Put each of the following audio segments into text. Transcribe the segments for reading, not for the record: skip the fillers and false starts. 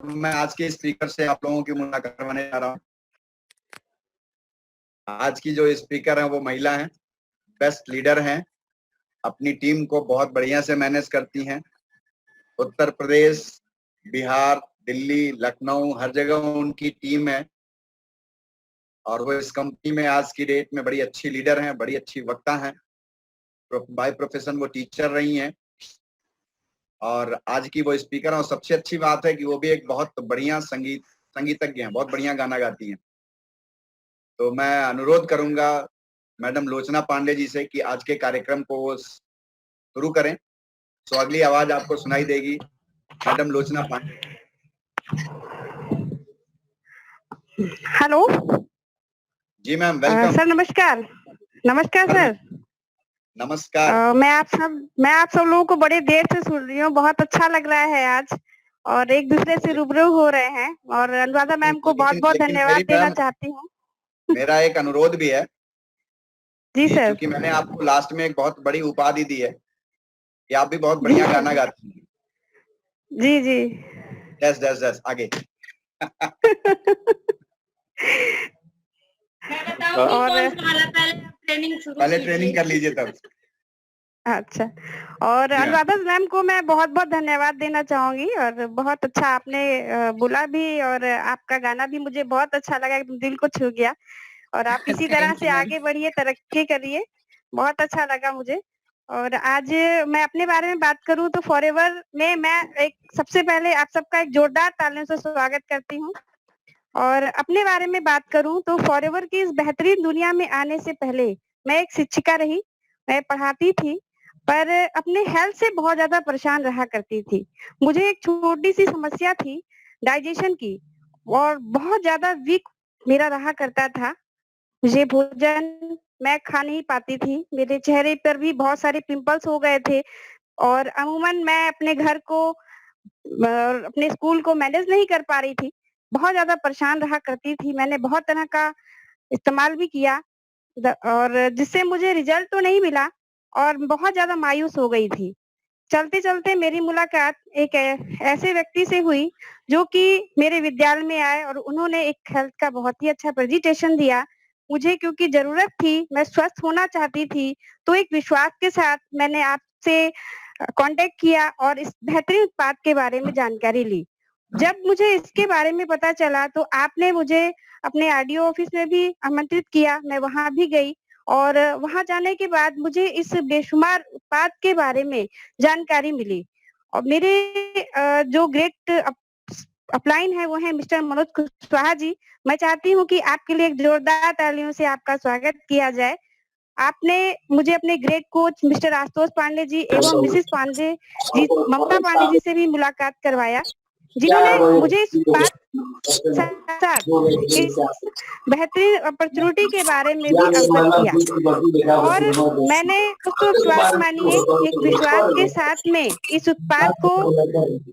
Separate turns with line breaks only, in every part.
मैं आज के स्पीकर से आप लोगों की मुलाकात करवाने जा रहा हूँ। आज की जो स्पीकर है वो महिला हैं, बेस्ट लीडर हैं, अपनी टीम को बहुत बढ़िया से मैनेज करती हैं। उत्तर प्रदेश, बिहार, दिल्ली, लखनऊ, हर जगह उनकी टीम है और वो इस कंपनी में आज की डेट में बड़ी अच्छी लीडर हैं, बड़ी अच्छी वक्ता हैं। बाय प्रोफेशन वो टीचर रही हैं और आज की वो स्पीकर हैं। और सबसे अच्छी बात है कि वो भी एक बहुत बढ़िया संगीतज्ञ हैं, बहुत बढ़िया गाना गाती हैं। तो मैं अनुरोध करूंगा मैडम लोचना पांडे जी से कि आज के कार्यक्रम को वो शुरू करें। तो अगली आवाज आपको सुनाई देगी मैडम लोचना पांडे।
हेलो
जी मैम, वेलकम।
सर नमस्कार। नमस्कार सर।
नमस्कार।
मैं आप सब लोगों को बड़े देर से सुन रही हूँ, बहुत अच्छा लग रहा है आज और एक दूसरे से रूबरू हो रहे हैं और अनुराधा मैम को बहुत बहुत धन्यवाद देना चाहती हूँ।
मेरा एक अनुरोध भी है
जी सर।
क्योंकि मैंने आपको लास्ट में एक बहुत बड़ी उपाधि दी है कि आप भी बहुत बढ़िया गाना गाती हैं।
जी जी।
दस दस दस आगे।
और
पहले ट्रेनिंग कर लीजिए तब।
अच्छा, और अनुराधा मैम को मैं बहुत बहुत धन्यवाद देना चाहूंगी और बहुत अच्छा आपने बोला भी और आपका गाना भी मुझे बहुत अच्छा लगा, एकदम दिल को छू गया और आप इसी तरह से आगे बढ़िए, तरक्की करिए, बहुत अच्छा लगा मुझे। और आज मैं अपने बारे में बात करूं तो फॉरएवर में मैं एक सबसे पहले आप सबका एक जोरदार तालियों से स्वागत करती हूं। और अपने बारे में बात करूं तो फॉरएवर की इस बेहतरीन दुनिया में आने से पहले मैं एक शिक्षिका रही, मैं पढ़ाती थी पर अपने हेल्थ से बहुत ज्यादा परेशान रहा करती थी। मुझे एक छोटी सी समस्या थी डाइजेशन की और बहुत ज्यादा वीक मेरा रहा करता था। मुझे भोजन मैं खा नहीं पाती थी, मेरे चेहरे पर भी बहुत सारे पिंपल्स हो गए थे और अमूमन मैं अपने घर को अपने स्कूल को मैनेज नहीं कर पा रही थी, बहुत ज्यादा परेशान रहा करती थी। मैंने बहुत तरह का इस्तेमाल भी किया और जिससे मुझे रिजल्ट तो नहीं मिला और बहुत ज्यादा मायूस हो गई थी। चलते चलते मेरी मुलाकात एक ऐसे व्यक्ति से हुई जो कि मेरे विद्यालय में आए और उन्होंने एक हेल्थ का बहुत ही अच्छा प्रेजेंटेशन दिया मुझे, क्योंकि जरूरत थी, मैं स्वस्थ होना चाहती थी। तो एक विश्वास के साथ मैंने आपसे कांटेक्ट किया और इस बेहतरीन उत्पाद के बारे में जानकारी ली। जब मुझे इसके बारे में पता चला तो आपने मुझे अपने आरडीओ ऑफिस में भी आमंत्रित किया, मैं वहां भी गई और वहां जाने के बाद मुझे इस बेशुमार उत्पाद के बारे में जानकारी मिली। और मेरे जो ग्रेट अपलाइन है वो है मिस्टर मनोज कुशवाहा जी। मैं चाहती हूँ कि आपके लिए एक जोरदार तालियों से आपका स्वागत किया जाए। आपने मुझे अपने great coach mister Ashutosh Pandey ji एवं मिसेस पांडे जी, ममता पांडे जी से भी मुलाकात करवाया, जिन्होंने मुझे इस बात इस बेहतरीन अपॉर्चुनिटी के बारे में भी अवगत किया और मैंने उसको विश्वास मानिए एक विश्वास के साथ में इस उत्पाद को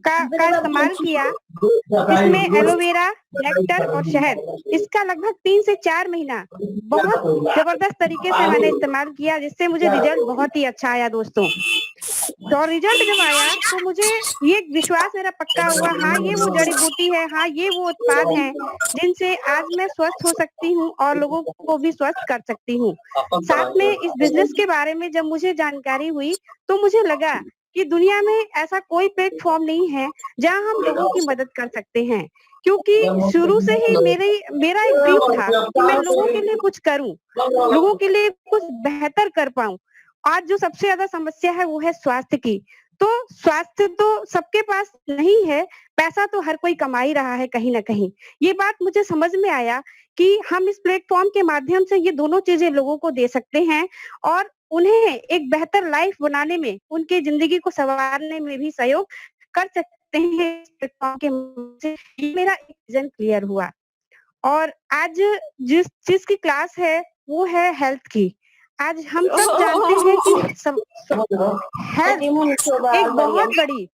का इस्तेमाल किया। इसमें एलोवेरा, नेक्टर और शहद, इसका लगभग 3 से 4 महीना बहुत जबरदस्त तरीके से मैंने इस्तेमाल किया, जिससे मुझे रिजल्ट बहुत ही अच्छा आया दोस्तों। तो रिजल्ट जब आया तो मुझे ये विश्वास मेरा पक्का हुआ, हाँ ये वो जड़ी बूटी है, हाँ ये वो उत्पाद है जिनसे आज मैं स्वस्थ हो सकती हूँ और लोगों को भी स्वस्थ कर सकती हूँ। साथ में इस बिजनेस के बारे में जब मुझे जानकारी हुई तो मुझे लगा कि दुनिया में ऐसा कोई प्लेटफॉर्म नहीं है जहाँ हम लोगों की मदद कर सकते हैं, क्योंकि शुरू से ही मेरा एक ड्रीम था कि मैं लोगों के लिए कुछ करूं, लोगों के लिए कुछ बेहतर कर पाऊं। आज जो सबसे ज्यादा समस्या है वो है स्वास्थ्य की। तो स्वास्थ्य तो सबके पास नहीं है, पैसा तो हर कोई कमा ही रहा है कहीं ना कहीं। ये बात मुझे समझ में आया कि हम इस प्लेटफॉर्म के माध्यम से ये दोनों चीजें लोगों को दे सकते हैं और उन्हें एक बेहतर लाइफ बनाने में, उनकी जिंदगी को संवारने में भी सहयोग कर सकते हैं इस प्लेटफॉर्म के माध्यम से। ये मेरा एक विजन क्लियर हुआ और आज जिस चीज की क्लास है वो है हेल्थ की। आज हम सब जानते हैं कि हेल्थ एक बहुत बड़ी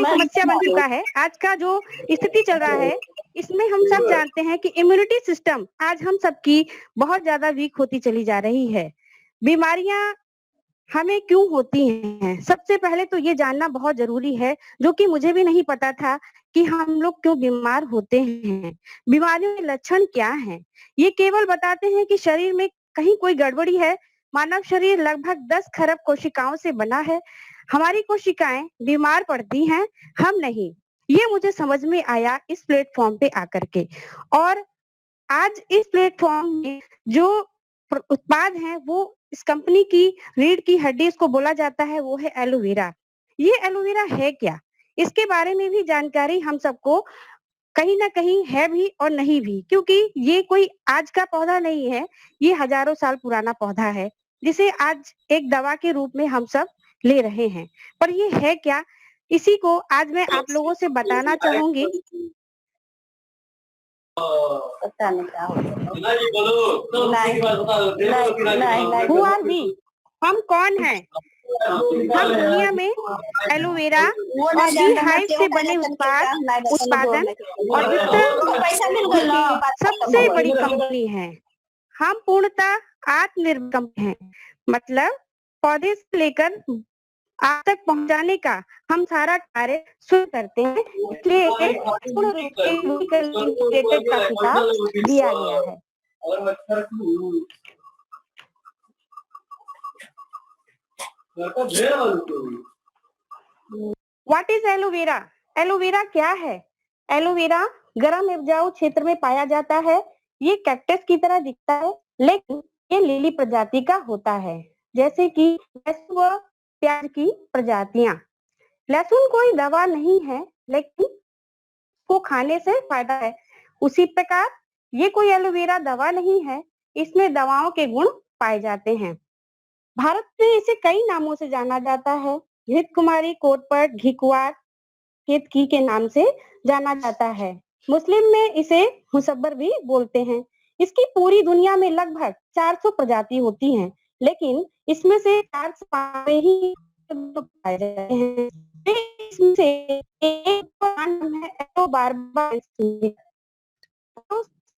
समस्या बन चुका है। आज का जो स्थिति चल रहा है इसमें हम सब जानते हैं कि इम्यूनिटी सिस्टम आज हम सबकी बहुत ज्यादा वीक होती चली जा रही है। बीमारियां हमें क्यों होती हैं? सबसे पहले तो ये जानना बहुत ज़रूरी है, जो कि मुझे भी नहीं पता था कि हम लोग क्यों बीमार होते हैं। बीमारियों के लक्षण क्या हैं? ये केवल बताते हैं कि शरीर में कहीं कोई गड़बड़ी है। मानव शरीर लगभग 10 खरब कोशिकाओं से बना है। हमारी कोशिकाएँ बीमार पड़ती हैं, हम नहीं। ये मुझे समझ में आया इस प्लेटफ़ॉर्म पे आकर के। और आज इस प्लेटफ़ॉर्म में जो उत्पाद हैं वो इस कंपनी की रीढ़ की हड्डी इसको बोला जाता है, वो है एलोवेरा। ये एलोवेरा है क्या? इसके बारे में भी जानकारी हम सबको कहीं न कहीं है भी और नहीं भी, क्योंकि ये कोई आज का पौधा नहीं है, ये हज़ारों साल पुराना पौधा है, जिसे आज एक दवा के रूप में हम सब ले रहे हैं। पर ये है क्या? इसी को आज मैं आप लोगों से बताना चाहूँगी।
पता नहीं क्या हो गया।
Who are we? हम कौन हैं? हम दुनिया में एलोवेरा और बी हाइव से बने उत्पादन और वितरण की सबसे बड़ी कंपनी है। हम पूर्णतः आत्मनिर्भर कंपनी है, मतलब पौधे से लेकर आप तक पहुंचाने का हम सारा कार्य स्वयं करते हैं, इसलिए इसे पूर्ण रूप से vertically integrated का खिताब दिया गया है। What is aloe vera? एलोवेरा क्या है? एलोवेरा गर्म उपजाऊ क्षेत्र में पाया जाता है। ये कैक्टस की तरह दिखता है, लेकिन ये लिली प्रजाति का होता है, जैसे कि लहसुन व प्याज की प्रजातियां। लहसुन कोई दवा नहीं है, लेकिन को खाने से फायदा है। उसी प्रकार ये कोई एलोवेरा दवा नहीं है, इसमें दवाओं के गुण पाए जाते हैं। भारत में इसे कई नामों से जाना जाता है। घृत कुमारी, कोटपट, घिकुआर, केतकी के नाम से जाना जाता है। मुस्लिम में इसे मुसब्बर भी बोलते हैं। इसकी पूरी दुनिया में लगभग 400 प्रजाति होती हैं, लेकिन इसमें से 4 से 5 ही पाए जाते हैं। इसमें से एक का नाम है एलोबार्बाडेंसिस।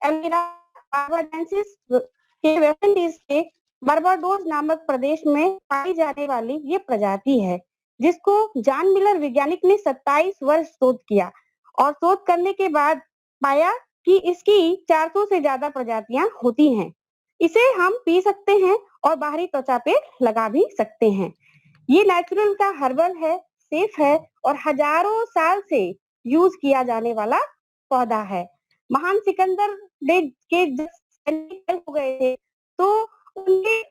एलोवेरा बार्बाडेंसिस के वेस्ट इंडीज के बारबाडोस नामक प्रदेश में पाई जाने वाली ये प्रजाति है, जिसको जॉन मिलर वैज्ञानिक ने 27 वर्ष शोध किया और शोध करने के बाद पाया कि इसकी 400 से ज्यादा प्रजातियां होती हैं। इसे हम पी सकते हैं और बाहरी त्वचा पे लगा भी सकते हैं। ये नेचुरल का हर्बल है, सेफ है और हजारों साल से यूज किया जाने वाला पौधा है। महान सिकंदर ने के जब सैनिक हो गए थे, तो उनके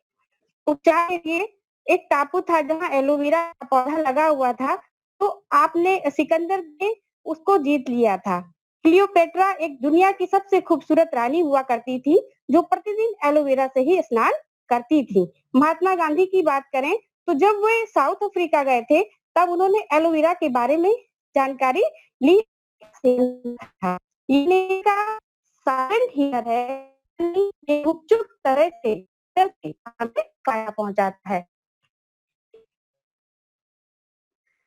उपचार के लिए एक टापू था जहाँ एलोवेरा का पौधा लगा हुआ था, तो आपने सिकंदर ने उसको जीत लिया था। क्लियोपेट्रा एक दुनिया की सबसे खूबसूरत रानी हुआ करती थी, जो प्रतिदिन एलोवेरा से ही स्नान करती थी। महात्मा गांधी की बात करें तो जब वे साउथ अफ्रीका गए थे, तब उन्होंने एलोवेरा के बारे में जानकारी ली था। ये का साइलेंट हीलर है, ये गुपचुप तरह से हमें फायदा पहुंचाता है।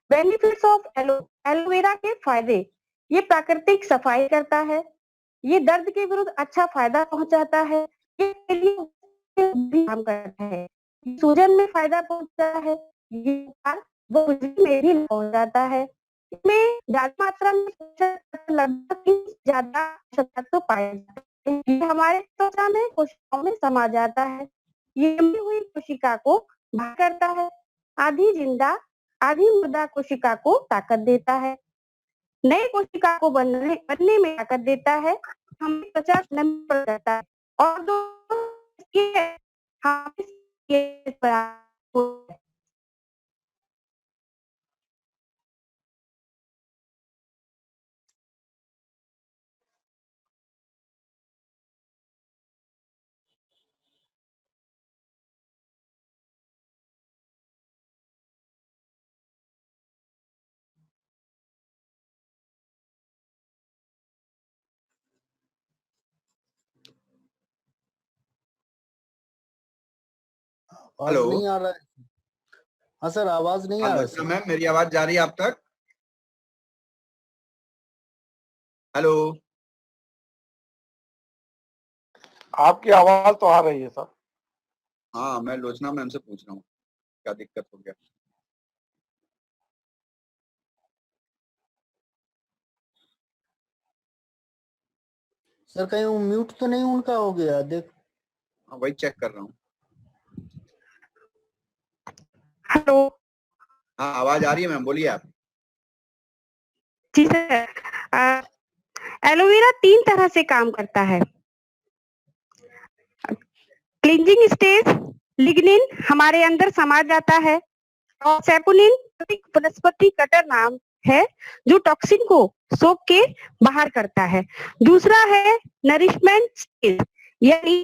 बेनिफिट्स ऑफ एलोवेरा के फायदे: ये प्राकृतिक सफाई करता है, ये दर्द के विरुद्ध अच्छा फायदा पहुंचाता है, ये भी काम करता है, सूजन में फायदा पहुंचाता है, ये में भी पहुंचाता है। इसमें ज्यादा मात्रा में लगभग ज्यादा तो पाए जाते हैं। ये हमारे त्वचा में कोशिकाओं में समा जाता है। ये मरी हुई कोशिका को बाहर करता है। आधी जिंदा आधी मुर्दा कोशिका को ताकत देता है। नए कोशिका को बनने में ताकत देता है। हमें त्वचा नमी करता है और
आवाज
हेलो।
नहीं आ रहा है। हाँ सर, आवाज नहीं आ रहा है
आलोचना
सर।
मैम, मेरी आवाज जा रही है आप तक? हेलो।
आपकी आवाज तो आ रही है सर।
हाँ, मैं लोचना मैम से पूछ रहा हूँ। क्या दिक्कत हो गया?
सर कहीं वो म्यूट तो नहीं उनका हो गया? देख,
हाँ वही चेक कर रहा हूँ।
हेलो।
हाँ आवाज आ रही है मैम, बोलिए आप।
जी सर, एलोवेरा 3 तरह से काम करता है। क्लींजिंग स्टेज, लिग्निन हमारे अंदर समा जाता है, और सेपोनिन वनस्पति कटर नाम है जो टॉक्सिन को सोख के बाहर करता है। दूसरा है नरिशमेंट स्टेज, यानी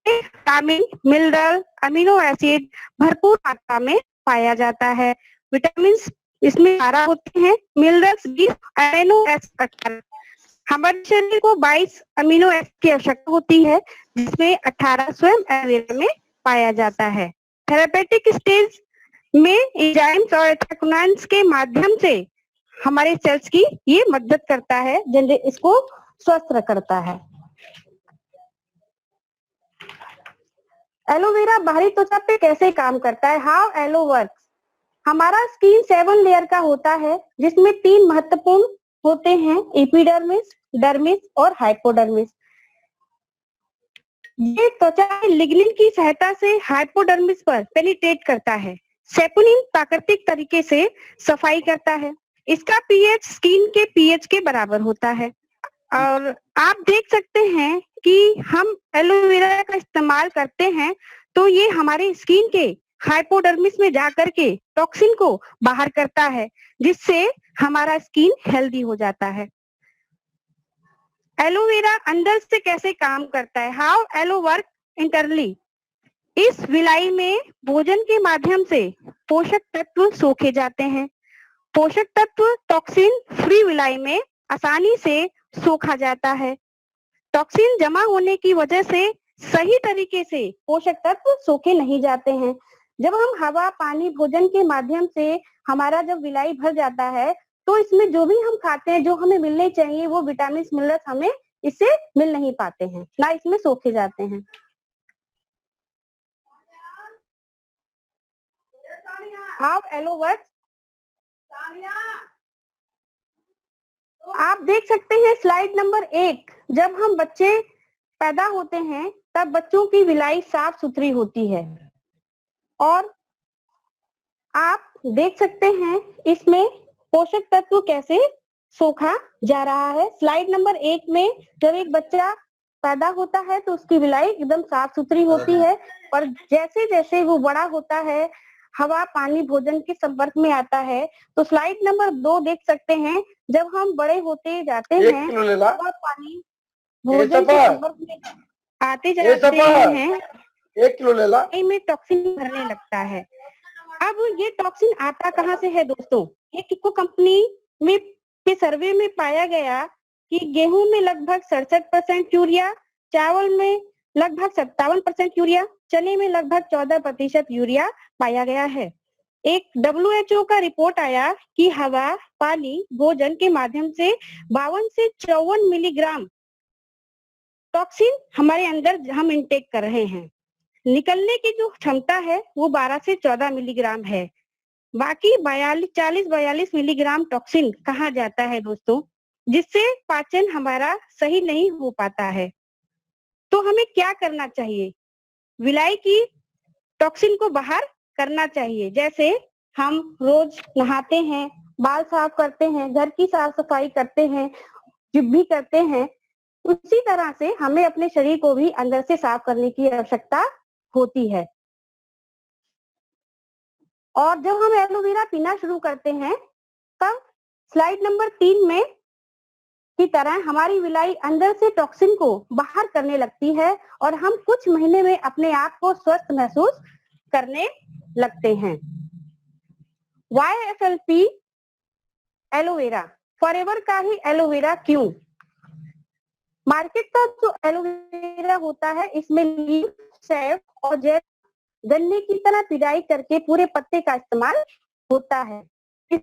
विटामिन, मिनरल, अमीनो एसिड भरपूर मात्रा में पाया जाता है। विटामिन इसमें 12 होते हैं, मिनरल्स 20, अमीनो एसिड 18। हमारे शरीर को 22 अमीनो एसिड की आवश्यकता होती है, जिसमें 18 स्वयं एलोवेरा में पाया जाता है। थेरेपेटिक स्टेज में एंजाइम्स और एंथ्राक्नोन्स के माध्यम से हमारे सेल्स की ये मदद करता है, इसको स्वस्थ करता है। एलोवेरा बाहरी त्वचा पे कैसे काम करता है? How aloe works. हमारा स्किन 7 लेयर का होता है, जिसमें 3 महत्वपूर्ण होते हैं, एपिडर्मिस, डर्मिस और हाइपोडर्मिस। ये त्वचा लिग्निन की सहायता से हाइपोडर्मिस पर पेनिट्रेट करता है। सेपोनिन प्राकृतिक तरीके से सफाई करता है। इसका पीएच स्किन के पीएच के बराबर होता है। और आप देख सकते हैं कि हम एलोवेरा का इस्तेमाल करते हैं तो ये हमारे स्किन के हाइपोडर्मिस में जाकर के टॉक्सिन को बाहर करता है, जिससे हमारा स्किन हेल्दी हो जाता है। एलोवेरा अंदर से कैसे काम करता है? How aloe work internally. इस विलाई में भोजन के माध्यम से पोषक तत्व सोखे जाते हैं। पोषक तत्व टॉक्सिन फ्री विलाई में आसानी से सोखा जाता है। टॉक्सिन जमा होने की वजह से सही तरीके से पोषक तत्व सोखे नहीं जाते हैं। जब हम हवा, पानी, भोजन के माध्यम से हमारा जब विलाई भर जाता है तो इसमें जो भी हम खाते हैं, जो हमें मिलने चाहिए, वो विटामिन मिनरल्स हमें इससे मिल नहीं पाते हैं, ना इसमें सोखे जाते हैं। How aloe works. आप देख सकते हैं स्लाइड नंबर 1। जब हम बच्चे पैदा होते हैं तब बच्चों की विलाई साफ सुथरी होती है, और आप देख सकते हैं इसमें पोषक तत्व कैसे सोखा जा रहा है। स्लाइड नंबर 1 में जब एक बच्चा पैदा होता है तो उसकी विलाई एकदम साफ सुथरी होती है, और जैसे जैसे वो बड़ा होता है, हवा, पानी, भोजन के संपर्क में आता है, तो स्लाइड नंबर 2 देख सकते हैं, जब हम बड़े होते जाते हैं, हवा, पानी, भोजन के संपर्क में आते जाते हैं,
1 किलो ले ला।
में टॉक्सिन भरने लगता है। अब ये टॉक्सिन आता कहाँ से है दोस्तों? ये किको कंपनी में के सर्वे में पाया गया कि गेहूं में लगभग 67% यूरिया, चावल में लगभग 57% यूरिया, चने में लगभग 14% यूरिया पाया गया है। एक WHO का रिपोर्ट आया कि हवा, पानी, भोजन के माध्यम से 52 से 54 मिलीग्राम टॉक्सिन हमारे अंदर हम इंटेक कर रहे हैं। निकलने की जो क्षमता है वो 12 से 14 मिलीग्राम है। बाकी 40-42 मिलीग्राम टॉक्सिन कहाँ जाता है दोस्तों, जिससे पाचन हमारा सही नहीं हो पाता है। तो हमें क्या करना चाहिए? विलाई की टॉक्सिन को बाहर करना चाहिए। जैसे हम रोज नहाते हैं, बाल साफ करते हैं, घर की साफ सफाई करते हैं, जिम भी करते हैं, उसी तरह से हमें अपने शरीर को भी अंदर से साफ करने की आवश्यकता होती है। और जब हम एलोवेरा पीना शुरू करते हैं तब स्लाइड नंबर 3 में की तरह हमारी विलाई अंदर से टॉक्सिन को बाहर करने लगती है, और हम कुछ महीने में अपने आप को स्वस्थ महसूस करने लगते हैं। YFLP एलोवेरा, फॉरएवर का ही एलोवेरा क्यों? मार्केट का जो एलोवेरा होता है इसमें लीफ, सैप और जेल गन्ने की तरह पिटाई करके पूरे पत्ते का इस्तेमाल होता है। इस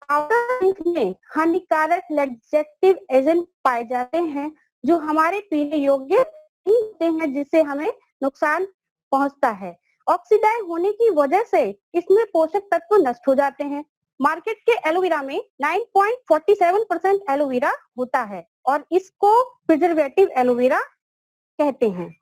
पाउडर में हानिकारक लैक्सेटिव एजेंट पाए जाते हैं जो हमारे पीने योग्य नहीं होते हैं, जिससे हमें नुकसान पहुंचता है। ऑक्सीडाइज होने की वजह से इसमें पोषक तत्व नष्ट हो जाते हैं। मार्केट के एलोवेरा में 9.47% एलोवेरा होता है और इसको प्रिजर्वेटिव एलोवेरा कहते हैं।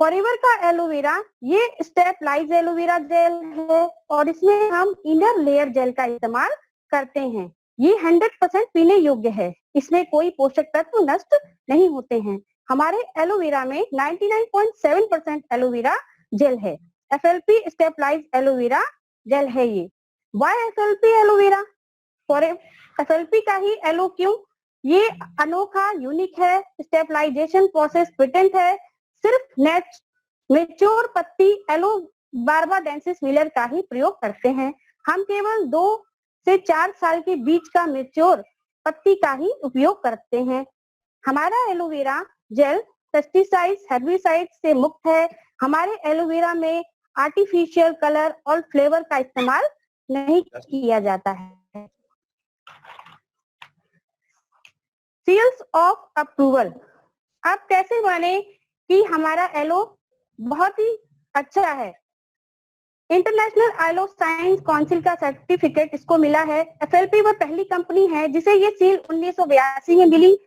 फॉरएवर का एलोवेरा ये स्टेपलाइज एलोवेरा जेल है और इसमें हम इनर लेयर जेल का इस्तेमाल करते हैं। ये 100% पीने योग्य है, इसमें कोई पोषक तत्व नष्ट नहीं होते हैं। हमारे एलोवेरा में 99.7% एलोवेरा जेल है। FLP स्टेपलाइज एलोवेरा जेल है ये। Why FLP aloe vera? For FLP का ही एलो क्यों? ये अनोखा यूनिक है, स्टेपलाइजेशन प्रोसेस पेटेंट है, सिर्फ मेच्योर पत्ती एलो बार्बाडेंसिस मिलर का ही प्रयोग करते हैं। हम केवल 2 से 4 साल के बीच का मेच्योर पत्ती का ही उपयोग करते हैं। हमारा एलोवेरा जेल पेस्टिसाइड्स, हेर्बिसाइड्स से मुक्त है। हमारे एलोवेरा में आर्टिफिशियल कलर और फ्लेवर का इस्तेमाल नहीं किया जाता है। Seals of approval. आप कैसे माने कि हमारा एलो बहुत ही अच्छा है? इंटरनेशनल एलो साइंस काउंसिल का सर्टिफिकेट इसको मिला है। FLP वह पहली कंपनी है जिसे ये सील 1982 में मिली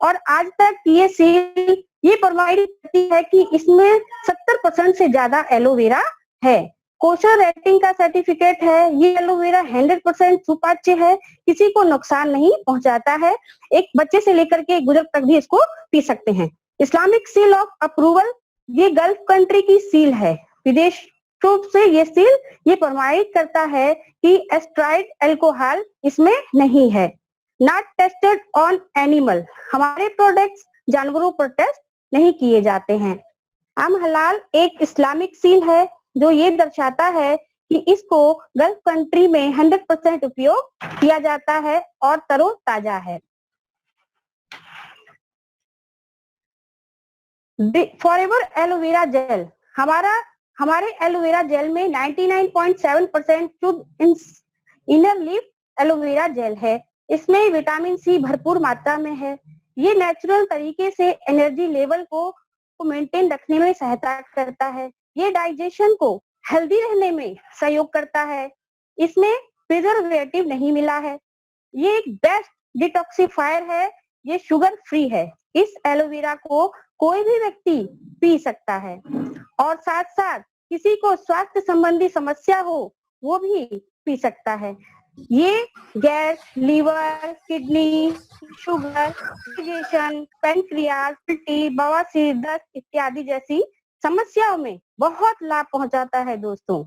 और आज तक ये सील ये प्रोवाइड करती है कि इसमें 70% से ज्यादा एलोवेरा है। कोशर रेटिंग का सर्टिफिकेट है। ये एलोवेरा 100% सुपाच्य है, किसी को नुकसान नहीं पहुंचाता है। एक बच्चे से लेकर के एक बुजुर्ग तक भी इसको पी सकते हैं। इस्लामिक सील ऑफ अप्रूवल, ये गल्फ कंट्री की सील है। विदेश रूप से ये सील ये प्रोवाइड करता है कि एस्ट्राइड अल्कोहल इसमें नहीं है। नॉट टेस्टेड ऑन एनिमल, हमारे प्रोडक्ट्स जानवरों पर टेस्ट नहीं किए जाते हैं। अम हलाल एक इस्लामिक सील है जो ये दर्शाता है कि इसको गल्फ कंट्री में 100% उपयोग किया जाता है और तरोताजा है। फॉरएवर एलोवेरा जेल, हमारे एलोवेरा जेल में 99.7% शुद्ध इनर लीफ एलोवेरा जेल है। इसमें विटामिन सी भरपूर मात्रा में है। ये नेचुरल तरीके से एनर्जी लेवल को मेंटेन रखने में सहायता करता है। ये डाइजेशन को हेल्दी रहने में सहयोग करता है। इसमें प्रिजर्वेटिव नहीं मिला है। ये एक बेस्ट डिटॉक्सिफायर है। ये शुगर फ्री है। इस एलोवेरा को कोई भी व्यक्ति पी सकता है और साथ साथ किसी को स्वास्थ्य संबंधी समस्या हो वो भी पी सकता है। ये gas, liver, kidney, sugar, digestion, pancreas, उल्टी, बवासीर, दस्त इत्यादि जैसी समस्याओं में बहुत लाभ पहुंचाता है दोस्तों।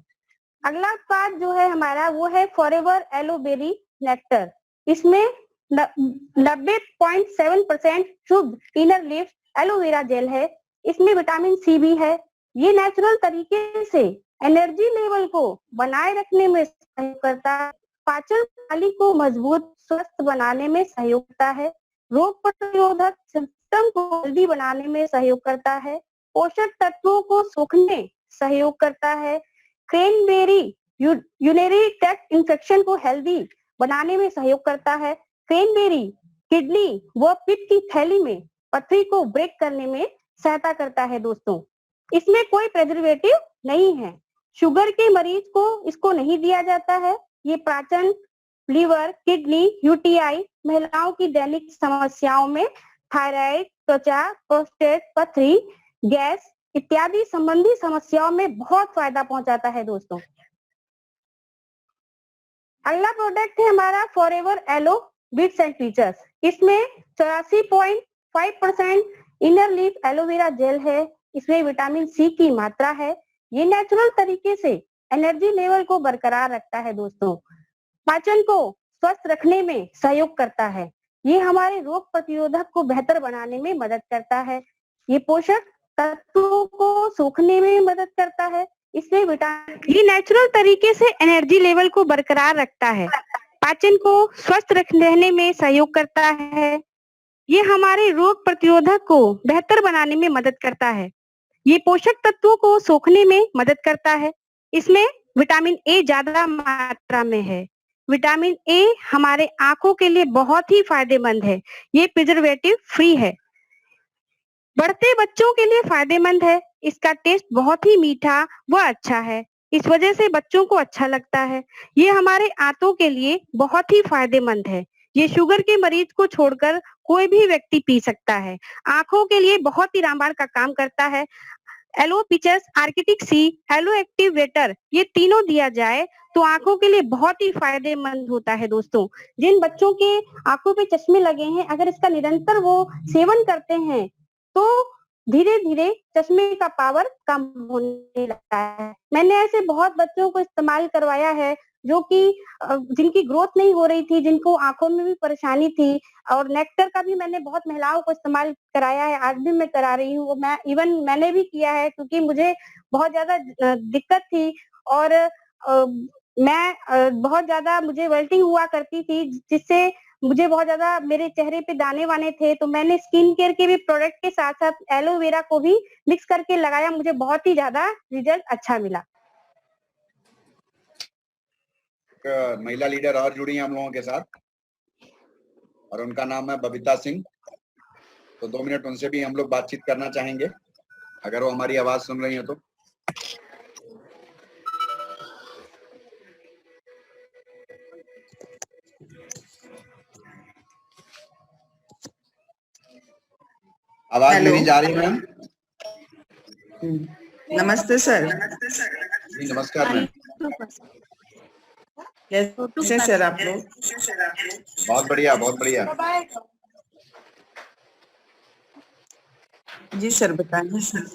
अगला पार्ट जो है हमारा वो है फॉरएवर एलोबेरी नेक्टर। इसमें 90.7% शुद्ध इनर लीफ एलोवेरा जेल है। इसमें विटामिन सी भी है। ये नेचुरल तरीके से एनर्जी लेवल को बनाए रखने में सहयोग करता है। पाचन प्रणाली को मजबूत स्वस्थ बनाने में सहयोग करता है। रोग प्रतिरोधक सिस्टम को हेल्दी बनाने में सहयोग करता है। पोषक तत्वों को सोखने सहयोग करता है। क्रेनबेरी यूरिनरी ट्रैक्ट इन्फेक्शन को हेल्दी बनाने में सहयोग करता है। क्रेनबेरी किडनी व पित्त की थैली में पथरी को ब्रेक करने में सहायता करता है दोस्तों। इसमें कोई प्रिजर्वेटिव नहीं है। शुगर के मरीज को इसको नहीं दिया जाता है। ये पाचन, लीवर, किडनी, यूटीआई, महिलाओं की दैनिक समस्याओं में थायराइड, त्वचा, प्रोस्टेट, पथरी, गैस इत्यादि संबंधी समस्याओं में बहुत फायदा पहुंचाता है दोस्तों। अगला प्रोडक्ट है हमारा forever aloe bits and features. इसमें 84.5% इनर लीफ एलोवेरा जेल है। इसमें विटामिन सी की मात्रा है। ये नेचुरल तरीके से एनर्जी लेवल को बरकरार रखता है दोस्तों। पाचन को स्वस्थ रखने में सहयोग करता है। ये हमारे रोग प्रतिरोधक को बेहतर बनाने में मदद करता है। ये पोषक तत्वों को सोखने में मदद करता है। इसमें विटामिन, ये नेचुरल तरीके से एनर्जी लेवल को बरकरार रखता है। पाचन को स्वस्थ रहने में सहयोग करता है। ये हमारे रोग प्रतिरोधक को बेहतर बनाने में मदद करता है। ये पोषक तत्वों को सोखने में मदद करता है। इसमें विटामिन ए ज्यादा मात्रा में है। विटामिन ए हमारे आंखों के लिए बहुत ही फायदेमंद है। ये प्रिजर्वेटिव फ्री है। बढ़ते बच्चों के लिए फायदेमंद है। इसका टेस्ट बहुत ही मीठा व अच्छा है। इस वजह से बच्चों को अच्छा लगता है। ये हमारे आंतों के लिए बहुत ही फायदेमंद है। ये शुगर के मरीज को छोड़कर कोई भी व्यक्ति पी सकता है। आंखों के लिए बहुत ही रामबाण का काम करता है। एलो पिचस, आर्किटिक सी, एलो एक्टिवेटर, ये तीनों दिया जाए तो आंखों के लिए बहुत ही फायदेमंद होता है दोस्तों। जिन बच्चों के आंखों पे चश्मे लगे हैं, अगर इसका निरंतर वो सेवन करते हैं तो धीरे धीरे चश्मे का पावर कम होने लगता है। मैंने ऐसे बहुत बच्चों को इस्तेमाल करवाया है जो कि जिनकी ग्रोथ नहीं हो रही थी, जिनको आंखों में भी परेशानी थी, और नेक्टर का भी मैंने बहुत महिलाओं को इस्तेमाल कराया है, आज भी मैं करा रही हूँ। मैं इवन मैंने भी किया है क्योंकि मुझे बहुत ज्यादा दिक्कत थी, और मैं बहुत ज्यादा मुझे वेल्टिंग हुआ करती थी, जिससे मुझे बहुत ज्यादा मेरे चेहरे पे दाने वाने थे। तो मैंने स्किन केयर के भी प्रोडक्ट के साथ साथ एलोवेरा को भी मिक्स करके लगाया, मुझे बहुत ही ज्यादा रिजल्ट अच्छा मिला।
महिला लीडर और जुड़ी हैं हम लोगों के साथ, और उनका नाम है बबीता सिंह। तो 2 मिनट उनसे भी हम लोग बातचीत करना चाहेंगे, अगर वो हमारी आवाज सुन रही हो तो। आवाज मेरी जा रही है मैम?
नमस्ते सर।
जी नमस्कार मैम।
कैसे सर आप लोग?
बहुत बढ़िया, बहुत बढ़िया।
जी सर बताइए सर।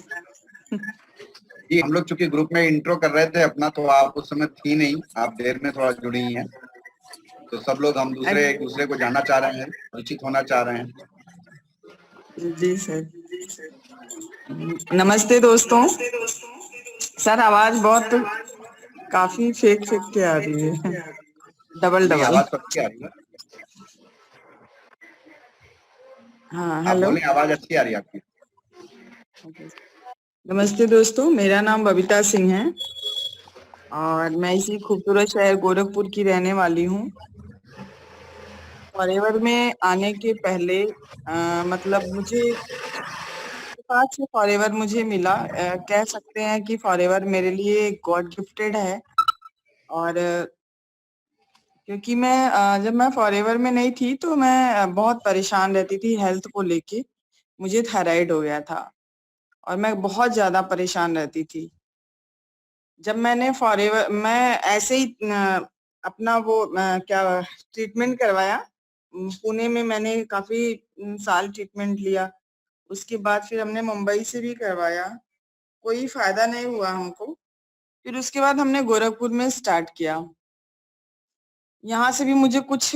जी हम लोग चूंकि ग्रुप में इंट्रो कर रहे थे अपना, तो आप उस समय थी नहीं, आप देर में थोड़ा जुड़ी हैं, तो सब लोग हम एक दूसरे को जानना चाह रहे हैं, परिचित होना चाह रहे हैं।
जी सर। नमस्ते दोस्तों। सर आवाज बहुत काफी फेक के आ रही है, डबल
आवाज पक्की आ रही है।
हाँ
आप
हेलो।
बोलें, आवाज अच्छी आ रही है आपकी।
नमस्ते दोस्तों, मेरा नाम बबीता सिंह है और मैं इसी खूबसूरत शहर गोरखपुर की रहने वाली हूँ। फॉरएवर में आने के पहले मतलब मुझे पास फॉरएवर मुझे मिला, कह सकते हैं कि फॉरएवर मेरे लिए गॉड गिफ्टेड है। और क्योंकि मैं जब मैं फॉरएवर में नहीं थी तो मैं बहुत परेशान रहती थी हेल्थ को लेके। मुझे थायराइड हो गया था और मैं बहुत ज्यादा परेशान रहती थी। जब मैंने फॉरएवर मैं ऐसे ही अपना वो क्या ट्रीटमेंट करवाया पुणे में, मैंने काफी साल ट्रीटमेंट लिया। उसके बाद फिर हमने मुंबई से भी करवाया, कोई फायदा नहीं हुआ हमको। फिर उसके बाद हमने गोरखपुर में स्टार्ट किया। यहाँ से भी मुझे कुछ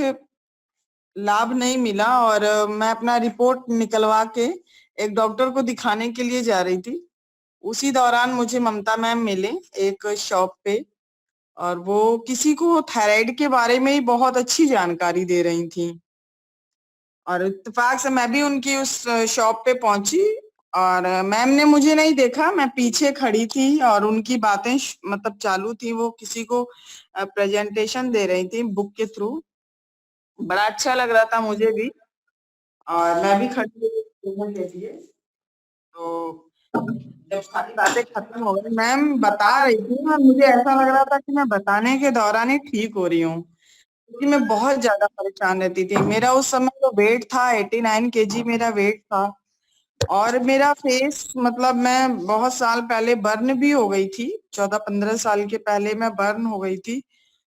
लाभ नहीं मिला और मैं अपना रिपोर्ट निकलवा के एक डॉक्टर को दिखाने के लिए जा रही थी। उसी दौरान मुझे ममता मैम मिले एक शॉप पे, और वो किसी को थायराइड के बारे में ही बहुत अच्छी जानकारी दे रही थी। और इत्तेफाक से मैं भी उनकी उस शॉप पे पहुंची और मैम ने मुझे नहीं देखा, मैं पीछे खड़ी थी और उनकी बातें मतलब चालू थी। वो किसी को प्रेजेंटेशन दे रही थी बुक के थ्रू, बड़ा अच्छा लग रहा था मुझे भी और मैं भी खड़ी थी। तो जब सारी बातें खत्म हो गई, मैम बता रही थी और मुझे ऐसा लग रहा था कि मैं बताने के दौरान ही ठीक हो रही हूँ, क्योंकि मैं बहुत ज्यादा परेशान रहती थी। मेरा उस समय जो वेट था 89 kg मेरा वेट था, और मेरा फेस मतलब मैं बहुत साल पहले बर्न भी हो गई थी, 14-15 साल के पहले मैं बर्न हो गई थी।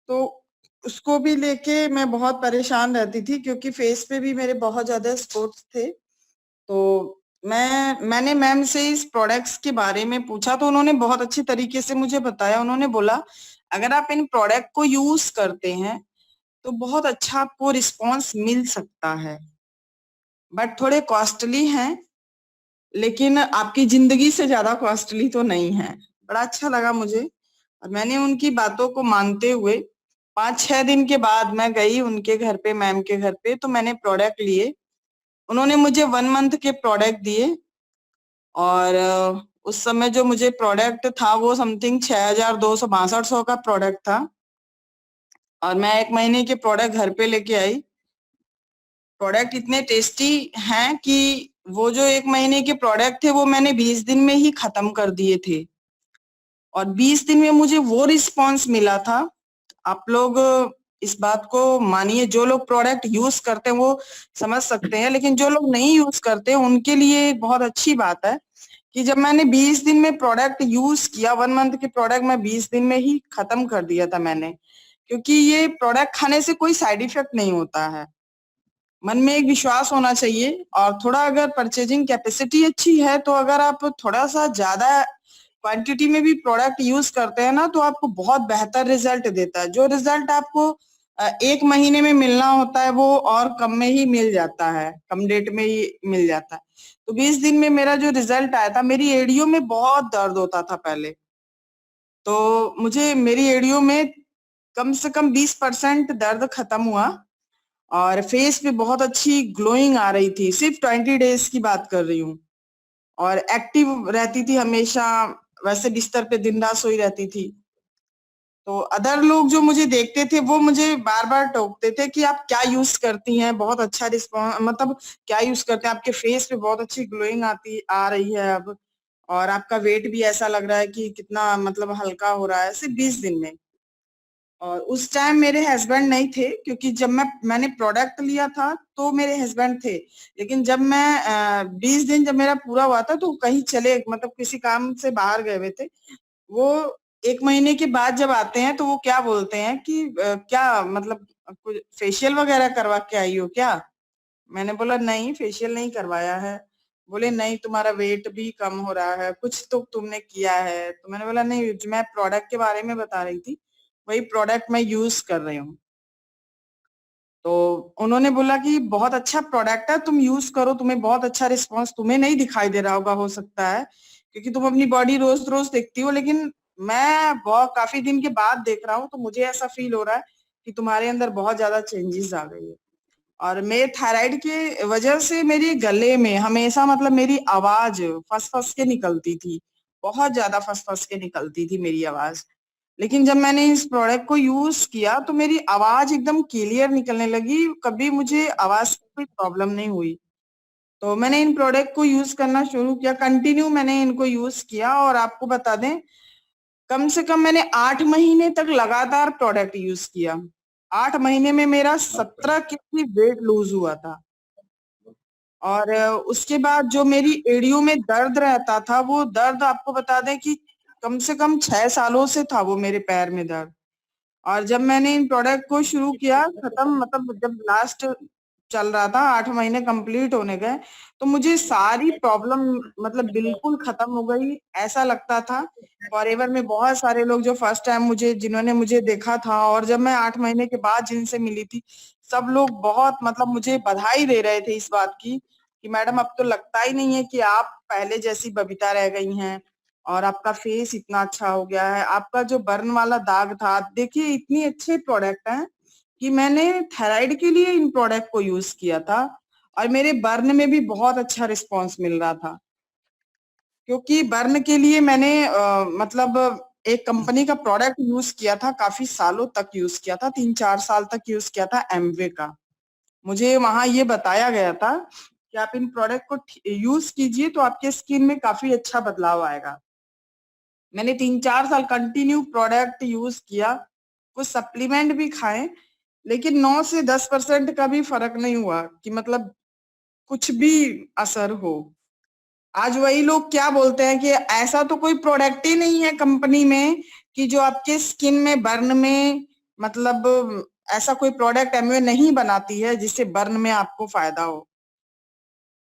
तो उसको भी लेके मैं बहुत परेशान रहती थी क्योंकि फेस पे भी मेरे बहुत ज्यादा स्पॉट्स थे। तो मैंने मैम से इस प्रोडक्ट्स के बारे में पूछा तो उन्होंने बहुत अच्छे तरीके से मुझे बताया। उन्होंने बोला अगर आप इन प्रोडक्ट को यूज करते हैं तो बहुत अच्छा आपको रिस्पॉन्स मिल सकता है, बट थोड़े कॉस्टली हैं, लेकिन आपकी जिंदगी से ज्यादा कॉस्टली तो नहीं है। बड़ा अच्छा लगा मुझे और मैंने उनकी बातों को मानते हुए 5-6 दिन के बाद मैं गई उनके घर पे, मैम के घर पे, तो मैंने प्रोडक्ट लिए। उन्होंने मुझे 1 मंथ के प्रोडक्ट दिए और उस समय जो मुझे प्रोडक्ट था वो समथिंग 6262 का प्रोडक्ट था और मैं 1 महीने के प्रोडक्ट घर पे लेके आई। प्रोडक्ट इतने टेस्टी हैं कि वो जो 1 महीने के प्रोडक्ट थे वो मैंने 20 दिन में ही खत्म कर दिए थे। और 20 दिन में मुझे वो रिस्पॉन्स मिला था। आप लोग इस बात को मानिए, जो लोग प्रोडक्ट यूज करते हैं वो समझ सकते हैं, लेकिन जो लोग नहीं यूज करते उनके लिए बहुत अच्छी बात है कि जब मैंने 20 दिन में प्रोडक्ट यूज किया, 1 मंथ के प्रोडक्ट मैं 20 दिन में ही खत्म कर दिया था मैंने, क्योंकि ये प्रोडक्ट खाने से कोई साइड इफेक्ट नहीं होता है। मन में एक विश्वास होना चाहिए, और थोड़ा अगर परचेजिंग कैपेसिटी अच्छी है तो अगर आप थोड़ा सा ज्यादा क्वांटिटी में भी प्रोडक्ट यूज करते हैं ना, तो आपको बहुत बेहतर रिजल्ट देता है। जो रिजल्ट आपको 1 महीने में मिलना होता है वो और कम में ही मिल जाता है, कम डेट में ही मिल जाता है। तो 20 दिन में मेरा जो रिजल्ट आया था, मेरी एड़ियों में बहुत दर्द होता था पहले, तो मुझे मेरी एड़ियों में कम से कम 20% दर्द खत्म हुआ, और फेस पे बहुत अच्छी ग्लोइंग आ रही थी। सिर्फ 20 डेज की बात कर रही हूँ, और एक्टिव रहती थी हमेशा, वैसे बिस्तर पे दिन रात सोई रहती थी। तो अदर लोग जो मुझे देखते थे वो मुझे बार बार टोकते थे कि आप क्या यूज करती हैं, बहुत अच्छा रिस्पॉन्स, मतलब क्या यूज करते हैं, आपके फेस पे बहुत अच्छी ग्लोइंग आ रही है अब, और आपका वेट भी ऐसा लग रहा है कि कितना मतलब हल्का हो रहा है सिर्फ 20 दिन में। और उस टाइम मेरे हस्बैंड नहीं थे, क्योंकि जब मैंने प्रोडक्ट लिया था तो मेरे हस्बैंड थे, लेकिन जब मैं 20 दिन जब मेरा पूरा हुआ था तो कहीं चले, मतलब किसी काम से बाहर गए हुए थे। वो 1 महीने के बाद जब आते हैं तो वो क्या बोलते हैं कि क्या मतलब कुछ फेशियल वगैरह करवा के आई हो क्या? मैंने बोला नहीं, फेशियल नहीं करवाया है। बोले नहीं, तुम्हारा वेट भी कम हो रहा है, कुछ तो तुमने किया है। तो मैंने बोला नहीं, मैं प्रोडक्ट के बारे में बता रही थी, वही प्रोडक्ट मैं यूज कर रही हूँ। तो उन्होंने बोला कि बहुत अच्छा प्रोडक्ट है, तुम यूज करो, तुम्हें बहुत अच्छा रिस्पॉन्स, तुम्हें नहीं दिखाई दे रहा होगा हो सकता है, क्योंकि तुम अपनी बॉडी रोज रोज देखती हो, लेकिन मैं बहुत काफी दिन के बाद देख रहा हूँ, तो मुझे ऐसा फील हो रहा है कि तुम्हारे अंदर बहुत ज्यादा चेंजेस आ गई है। और मेरे थायराइड के वजह से मेरे गले में हमेशा मतलब मेरी आवाज फंस फंस के निकलती थी, बहुत ज्यादा फंस फंस के निकलती थी मेरी आवाज। लेकिन जब मैंने इस प्रोडक्ट को यूज किया तो मेरी आवाज एकदम क्लियर निकलने लगी, कभी मुझे आवाज की कोई प्रॉब्लम नहीं हुई। तो मैंने इन प्रोडक्ट को यूज करना शुरू किया, कंटिन्यू मैंने इनको यूज किया, और आपको बता दें कम से कम मैंने 8 महीने तक लगातार प्रोडक्ट यूज किया। 8 महीने में मेरा 17 केजी वेट लूज हुआ था। और उसके बाद जो मेरी एड़ियों में दर्द रहता था, वो दर्द आपको बता दें कि कम से कम 6 सालों से था वो मेरे पैर में दर्द। और जब मैंने इन प्रोडक्ट को शुरू किया, खत्म मतलब जब लास्ट चल रहा था, 8 महीने कंप्लीट होने गए, तो मुझे सारी प्रॉब्लम मतलब बिल्कुल खत्म हो गई। ऐसा लगता था फॉरएवर में बहुत सारे लोग जो फर्स्ट टाइम जिन्होंने मुझे देखा था, और जब मैं 8 महीने के बाद जिनसे मिली थी, सब लोग बहुत मतलब मुझे बधाई दे रहे थे इस बात की कि मैडम अब तो लगता ही नहीं है कि आप पहले जैसी बबीता रह गई हैं, और आपका फेस इतना अच्छा हो गया है, आपका जो बर्न वाला दाग था, देखिए इतनी अच्छे प्रोडक्ट हैं कि मैंने थायराइड के लिए इन प्रोडक्ट को यूज किया था, और मेरे बर्न में भी बहुत अच्छा रिस्पांस मिल रहा था। क्योंकि बर्न के लिए मैंने मतलब एक कंपनी का प्रोडक्ट यूज किया था, काफी सालों तक यूज किया था, 3-4 साल तक यूज किया था एमवे का। मुझे वहां ये बताया गया था कि आप इन प्रोडक्ट को यूज कीजिए तो आपके स्किन में काफी अच्छा बदलाव आएगा। मैंने 3-4 साल कंटिन्यू प्रोडक्ट यूज किया, कुछ सप्लीमेंट भी खाए, लेकिन 9 से 10% का भी फर्क नहीं हुआ कि मतलब कुछ भी असर हो। आज वही लोग क्या बोलते हैं कि ऐसा तो कोई प्रोडक्ट ही नहीं है कंपनी में कि जो आपके स्किन में बर्न में मतलब ऐसा कोई प्रोडक्ट एमवे नहीं बनाती है जिससे बर्न में आपको फायदा हो।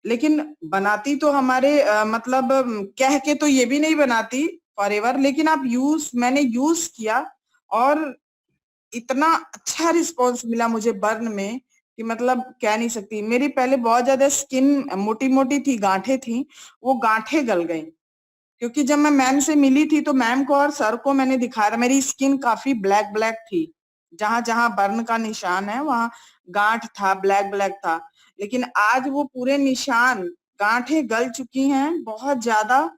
लेकिन बनाती तो हमारे मतलब कह के तो ये भी नहीं बनाती फॉरएवर, लेकिन मैंने यूज किया, और इतना अच्छा रिस्पांस मिला मुझे बर्न में कि मतलब कह नहीं सकती। मेरी पहले बहुत ज्यादा स्किन मोटी मोटी थी, गांठें थी, वो गांठें गल गई, क्योंकि जब मैं मैम से मिली थी तो मैम को और सर को मैंने दिखाया, मेरी स्किन काफी ब्लैक ब्लैक थी, जहां जहां बर्न का निशान है वहां गांठ था, ब्लैक ब्लैक था। लेकिन आज वो पूरे निशान, गांठें गल चुकी हैं बहुत ज्यादा,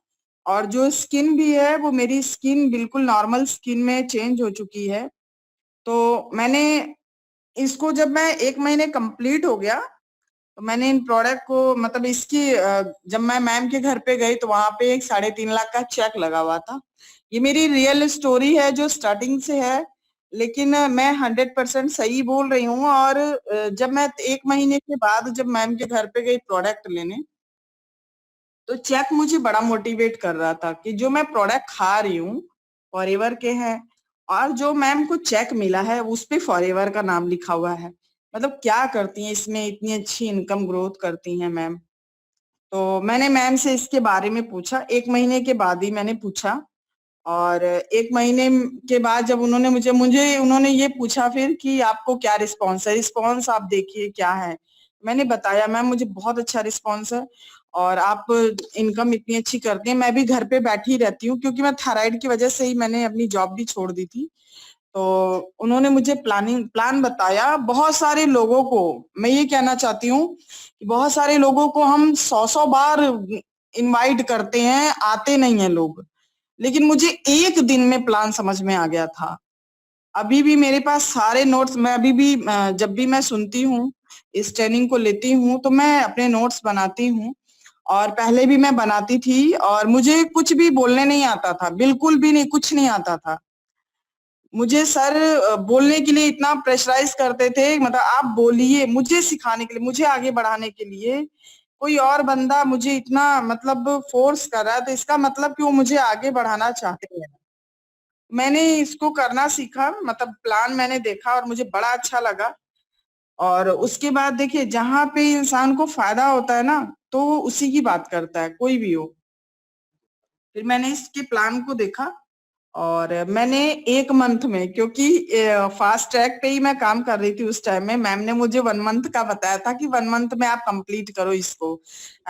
और जो स्किन भी है वो मेरी स्किन बिल्कुल नॉर्मल स्किन में चेंज हो चुकी है। तो मैंने इसको जब मैं 1 महीने कंप्लीट हो गया तो मैंने इन प्रोडक्ट को मतलब इसकी जब मैं मैम के घर पे गई तो वहां पे एक 3.5 लाख का चेक लगा हुआ था। ये मेरी रियल स्टोरी है जो स्टार्टिंग से है, लेकिन मैं 100% सही बोल रही हूँ। और जब मैं 1 महीने के बाद जब मैम के घर पे गई प्रोडक्ट लेने, तो चेक मुझे बड़ा मोटिवेट कर रहा था कि जो मैं प्रोडक्ट खा रही हूँ फॉरएवर के हैं, और जो मैम को चेक मिला है उस पे फॉरएवर का नाम लिखा हुआ है। मतलब क्या करती हैं इसमें, इतनी अच्छी इनकम ग्रोथ करती हैं मैम। तो मैंने मैम से इसके बारे में पूछा, 1 महीने के बाद ही मैंने पूछा। और 1 महीने के बाद जब उन्होंने मुझे उन्होंने ये पूछा फिर कि आपको क्या रिस्पॉन्स है, रिस्पॉन्स आप देखिए क्या है। मैंने बताया मैम मुझे बहुत अच्छा रिस्पॉन्स है और आप इनकम इतनी अच्छी करती हैं। मैं भी घर पे बैठी रहती हूँ क्योंकि मैं थायराइड की वजह से ही मैंने अपनी जॉब भी छोड़ दी थी। तो उन्होंने मुझे प्लान बताया। बहुत सारे लोगों को मैं ये कहना चाहती हूँ कि बहुत सारे लोगों को हम 100 बार इनवाइट करते हैं, आते नहीं है लोग, लेकिन मुझे 1 दिन में प्लान समझ में आ गया था। अभी भी मेरे पास सारे नोट्स, मैं अभी भी जब भी मैं सुनती हूँ, इस ट्रेनिंग को लेती हूँ तो मैं अपने नोट्स बनाती हूँ। और पहले भी मैं बनाती थी और मुझे कुछ भी बोलने नहीं आता था, बिल्कुल भी नहीं, कुछ नहीं आता था। मुझे सर बोलने के लिए इतना प्रेशराइज करते थे, मतलब आप बोलिए, मुझे सिखाने के लिए, मुझे आगे बढ़ाने के लिए। कोई और बंदा मुझे इतना मतलब फोर्स कर रहा है तो इसका मतलब कि वो मुझे आगे बढ़ाना चाहते हैं। मैंने इसको करना सीखा, मतलब प्लान मैंने देखा और मुझे बड़ा अच्छा लगा। और उसके बाद देखिए जहाँ पे इंसान को फायदा होता है ना, तो वो उसी की बात करता है, कोई भी हो। फिर मैंने इसके प्लान को देखा और मैंने 1 मंथ में, क्योंकि फास्ट ट्रैक पे ही मैं काम कर रही थी उस टाइम में, मैम ने मुझे 1 मंथ का बताया था कि 1 मंथ में आप कंप्लीट करो इसको,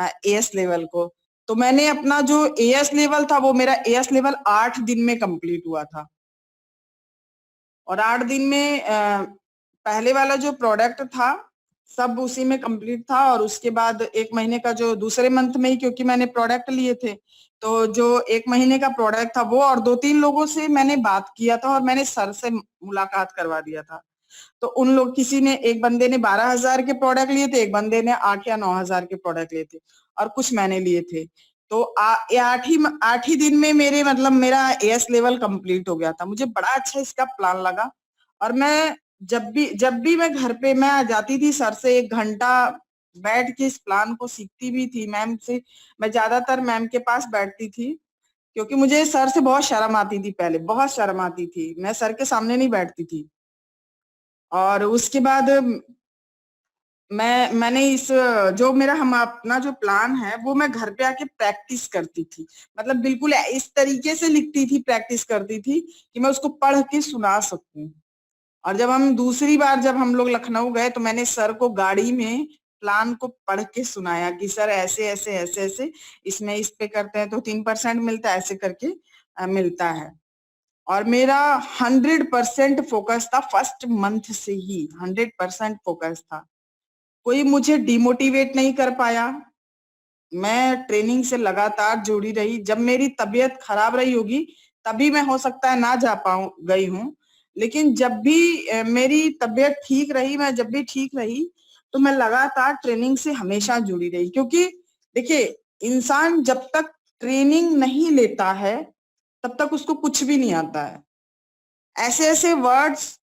एएस लेवल को। तो मैंने अपना जो एएस लेवल था वो मेरा एएस लेवल 8 दिन में कंप्लीट हुआ था। और 8 दिन में पहले वाला जो प्रोडक्ट था सब उसी में कंप्लीट था। और उसके बाद 1 महीने का जो दूसरे मंथ में ही, क्योंकि मैंने प्रोडक्ट लिए थे, तो जो 1 महीने का प्रोडक्ट था वो, और 2-3 लोगों से मैंने बात किया था और मैंने सर से मुलाकात करवा दिया था। तो उन लोग, किसी ने, एक बंदे ने 12,000 के प्रोडक्ट लिए थे, एक बंदे ने 8 या 9,000 के प्रोडक्ट लिए थे और कुछ मैंने लिए थे। तो 8 ही दिन में मेरे मतलब मेरा एएस लेवल कंप्लीट हो गया था। मुझे बड़ा अच्छा इसका प्लान लगा। और मैं जब भी मैं घर पे मैं जाती थी, सर से 1 घंटा बैठ के इस प्लान को सीखती भी थी मैम से। मैं ज्यादातर मैम के पास बैठती थी क्योंकि मुझे सर से बहुत शर्म आती थी, पहले बहुत शर्म आती थी, मैं सर के सामने नहीं बैठती थी। और उसके बाद मैंने इस जो मेरा हम अपना जो प्लान है वो मैं घर पे आके प्रैक्टिस करती थी। मतलब बिल्कुल इस तरीके से लिखती थी, प्रैक्टिस करती थी कि मैं उसको पढ़ के सुना सकूं। और जब हम दूसरी बार जब हम लोग लखनऊ गए तो मैंने सर को गाड़ी में प्लान को पढ़ के सुनाया कि सर ऐसे ऐसे ऐसे ऐसे इसमें इस पे करते हैं तो 3% मिलता है, ऐसे करके मिलता है। और मेरा 100% फोकस था, फर्स्ट मंथ से ही 100% फोकस था। कोई मुझे डिमोटिवेट नहीं कर पाया। मैं ट्रेनिंग से लगातार जुड़ी रही। जब मेरी तबीयत खराब रही होगी तभी मैं हो सकता है ना जा गई हूँ, लेकिन जब भी मेरी तबीयत ठीक रही, मैं जब भी ठीक रही तो मैं लगातार ट्रेनिंग से हमेशा जुड़ी रही। क्योंकि देखिए, इंसान जब तक ट्रेनिंग नहीं लेता है तब तक उसको कुछ भी नहीं आता है। ऐसे ऐसे वर्ड्स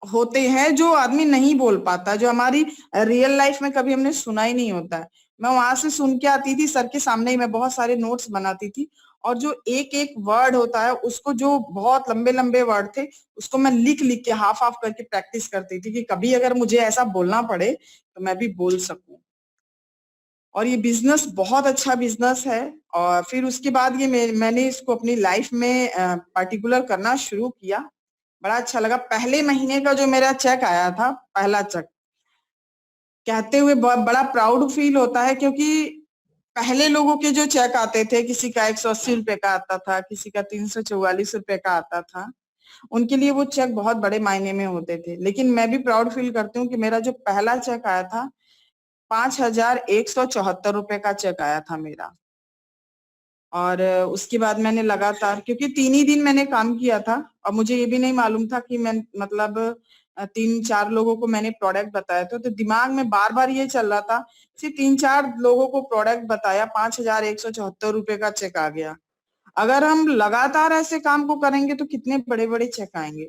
होते हैं जो आदमी नहीं बोल पाता, जो हमारी रियल लाइफ में कभी हमने सुना ही नहीं होता है। मैं वहां से सुन के आती थी, सर के सामने ही मैं बहुत सारे नोट्स बनाती थी और जो एक एक वर्ड होता है उसको, जो बहुत लंबे लंबे वर्ड थे उसको मैं लिख लिख के हाफ हाफ करके प्रैक्टिस करती थी कि कभी अगर मुझे ऐसा बोलना पड़े तो मैं भी बोल सकूं। और ये बिजनेस बहुत अच्छा बिजनेस है। और फिर उसके बाद ये मैंने इसको अपनी लाइफ में पर्टिकुलर करना शुरू किया। बड़ा अच्छा लगा। पहले महीने का जो मेरा चेक आया था, पहला चेक, कहते हुए बड़ा प्राउड फील होता है क्योंकि पहले लोगों के जो चेक आते थे, किसी का 180 रुपए का आता था, किसी का 344 रुपए का आता था, उनके लिए वो चेक बहुत बड़े मायने में होते थे। लेकिन मैं भी प्राउड फील करती हूँ कि मेरा जो पहला चेक आया था 5,174 रुपए का चेक आया था मेरा। और उसके बाद मैंने लगातार, क्योंकि 3 ही दिन मैंने काम किया था और मुझे ये भी नहीं मालूम था कि मैं मतलब 3-4 लोगों को मैंने प्रोडक्ट बताया था, तो दिमाग में बार-बार ये चल रहा था, सिर्फ 3-4 लोगों को प्रोडक्ट बताया, 5,174 रुपए का चेक आ गया। अगर हम लगातार ऐसे काम को करेंगे तो कितने बड़े-बड़े चेक आएंगे।